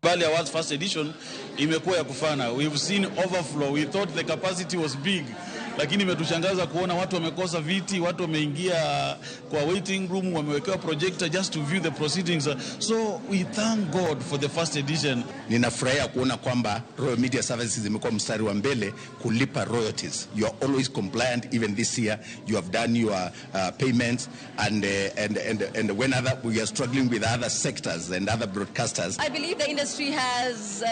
Kibali Awards first edition imekuwa ya kufana. We've seen overflow. We thought the capacity was big. Lakini imetushangaza kuona watu wamekosa viti, watu wameingia kwa waiting room, wamewekewa projector just to view the proceedings. So we thank God for the first edition. Ninafurahia kuona kwamba Royal Media Services imekuwa mstari wa mbele kulipa royalties. You are always compliant. Even this year you have done your payments and when we are struggling with other sectors and other broadcasters. I believe the industry has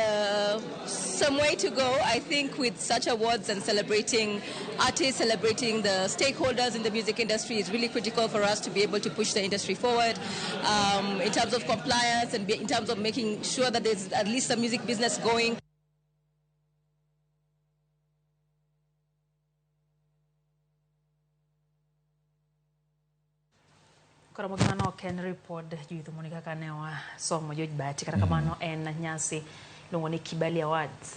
some way to go. I think with such awards and celebrating artists, celebrating the stakeholders in the music industry is really critical for us to be able to push the industry forward in terms of compliance and in terms of making sure that there's at least some music business going. Ramogi mano ken report juitho monika kanewa somo George Bati kata kamano en nyasi luongo ni Kibali Awards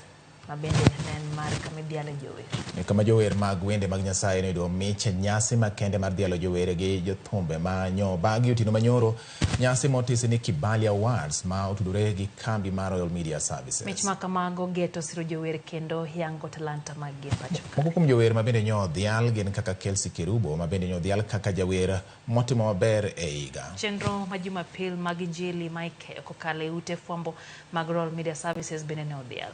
mabende nen mar kama dhialo jower. Kama jower mag wende mag Nyasaye ne do Mich nyasi makende mar dhialo jower gi jothumbe ma nyo bagi utino manyoro nyasi motisi ni Kibali Awards ma otudore gi kambi mar Royal Media Services. Mich makamago geto siro jower kendo yango talanta mag pacho. Moko kuom jower mabende nyo dhial gin kaka Kelsey Kerubo mabende nyo dhial kaka jawer motimo maber e higa. Chenro ma Jumapil mag injili Mike kokale ute fwambo mag Royal Media Services bende ne odhial.